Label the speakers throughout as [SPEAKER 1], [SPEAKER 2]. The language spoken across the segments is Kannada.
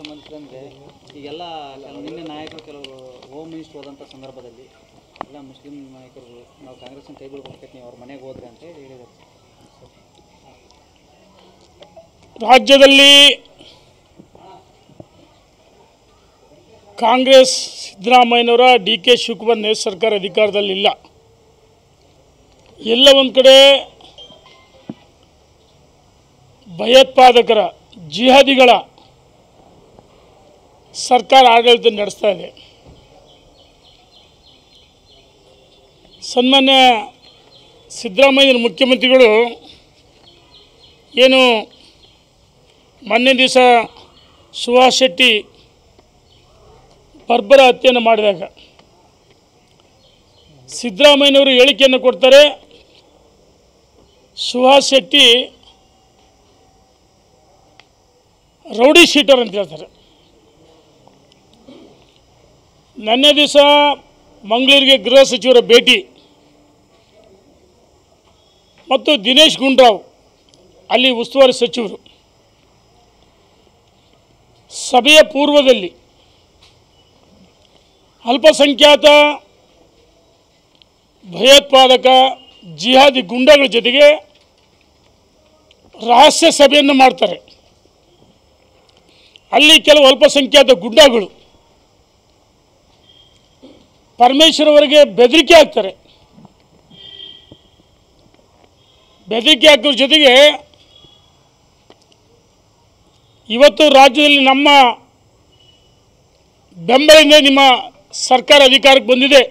[SPEAKER 1] ಸಂಬಂಧಿಸಿದಂತೆ ಈಗೆಲ್ಲ ನಿನ್ನೆ ನಾಯಕರು ಕೆಲವರು ಹೋಮ್ ಮಿನಿಸ್ಟರ್ ಹೋದಂಥ ಸಂದರ್ಭದಲ್ಲಿ ಎಲ್ಲ ಮುಸ್ಲಿಂ ನಾಯಕರು ನಾವು ಕಾಂಗ್ರೆಸ್ನ ಕೈ ಬಿಡಬೇಕು ನೀವು ಅವ್ರ ಮನೆಗೆ ಹೋದ್ರೆ ಅಂತ ಹೇಳಿದ್ದಾರೆ.
[SPEAKER 2] ರಾಜ್ಯದಲ್ಲಿ ಕಾಂಗ್ರೆಸ್ ಸಿದ್ದರಾಮಯ್ಯನವರ DK ಶಿವಕುಮಾರ್ ನೇತೃತ್ವದ ಸರ್ಕಾರ ಅಧಿಕಾರದಲ್ಲಿಲ್ಲ. ಎಲ್ಲ ಒಂದು ಕಡೆ ಭಯೋತ್ಪಾದಕರ ಜಿಹಾದಿಗಳ ಸರ್ಕಾರ ಆಡಳಿತ ನಡೆಸ್ತಾ ಇದೆ. ಸನ್ಮಾನ್ಯ ಸಿದ್ದರಾಮಯ್ಯನ ಮುಖ್ಯಮಂತ್ರಿಗಳು ಏನು ಮೊನ್ನೆ ದಿವಸ ಸುಹಾಸ್ ಶೆಟ್ಟಿ ಬರ್ಬರ ಹತ್ಯೆಯನ್ನು ಮಾಡಿದಾಗ ಸಿದ್ದರಾಮಯ್ಯನವರು ಹೇಳಿಕೆಯನ್ನು ಕೊಡ್ತಾರೆ, ಸುಹಾಸ್ ಶೆಟ್ಟಿ ರೌಡಿ ಶೀಟರ್ ಅಂತ ಹೇಳ್ತಾರೆ. ನಿನ್ನೆ ದಿವಸ ಮಂಗಳೂರಿಗೆ ಗೃಹ ಸಚಿವರ ಭೇಟಿ ಮತ್ತು ದಿನೇಶ್ ಗುಂಡೂರಾವ್ ಅಲ್ಲಿ ಉಸ್ತುವಾರಿ ಸಚಿವರು ಸಭೆಯ ಪೂರ್ವದಲ್ಲಿ ಅಲ್ಪಸಂಖ್ಯಾತ ಭಯೋತ್ಪಾದಕ ಜಿಹಾದಿ ಗುಂಡಗಳ ಜೊತೆಗೆ ರಹಸ್ಯ ಸಭೆಯನ್ನು ಮಾಡ್ತಾರೆ. ಅಲ್ಲಿ ಕೆಲವು ಅಲ್ಪಸಂಖ್ಯಾತ ಗುಂಡಗಳು ಪರಮೇಶ್ವರ್ ಅವರಿಗೆ ಬೆದರಿಕೆ ಹಾಕ್ತಾರೆ. ಬೆದರಿಕೆ ಹಾಕೋದ್ರ ಜೊತೆಗೆ ಇವತ್ತು ರಾಜ್ಯದಲ್ಲಿ ನಮ್ಮ ಬೆಂಬಲದಿಂದ ನಿಮ್ಮ ಸರ್ಕಾರ ಅಧಿಕಾರಕ್ಕೆ ಬಂದಿದೆ,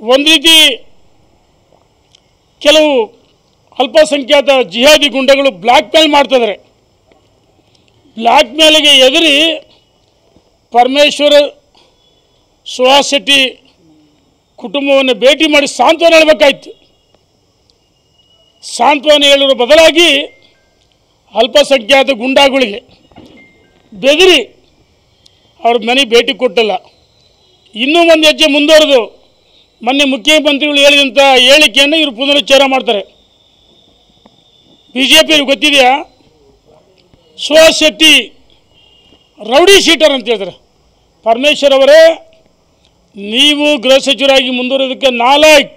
[SPEAKER 2] ಒಂದು ರೀತಿ ಕೆಲವು ಅಲ್ಪಸಂಖ್ಯಾತ ಜಿಹಾದಿ ಗುಂಡಗಳು ಬ್ಲ್ಯಾಕ್ ಮೇಲ್ ಮಾಡ್ತಿದ್ದಾರೆ. ಬ್ಲ್ಯಾಕ್ ಮೇಲಿಗೆ ಎದುರಿ ಪರಮೇಶ್ವರ್ ಸುಹಾಸ್ ಶೆಟ್ಟಿ ಕುಟುಂಬವನ್ನು ಭೇಟಿ ಮಾಡಿ ಸಾಂತ್ವನ ಹೇಳಬೇಕಾಯ್ತು. ಸಾಂತ್ವನ ಹೇಳುವ ಬದಲಾಗಿ ಅಲ್ಪಸಂಖ್ಯಾತ ಗುಂಡಾಗಳಿಗೆ ಬೆದರಿ ಅವ್ರ ಮನೆಗೆ ಭೇಟಿ ಕೊಟ್ಟಲ್ಲ. ಇನ್ನೂ ಒಂದು ಹೆಜ್ಜೆ ಮುಂದುವರೆದು ಮೊನ್ನೆ ಮುಖ್ಯಮಂತ್ರಿಗಳು ಹೇಳಿದಂಥ ಹೇಳಿಕೆಯನ್ನು ಇವರು ಪುನರುಚ್ಚಾರ ಮಾಡ್ತಾರೆ. BJP ಅವ್ರಿಗೆ ಗೊತ್ತಿದೆಯಾ, ಸುಹಾಸ್ ಶೆಟ್ಟಿ ರೌಡಿ ಶೀಟರ್ ಅಂತ ಹೇಳ್ತಾರೆ. ಪರಮೇಶ್ವರ್ ಅವರೇ, ನೀವು ಗೃಹ ಸಚಿವರಾಗಿ ಮುಂದುವರೆಯೋದಕ್ಕೆ ನಾಲಾಯಕ್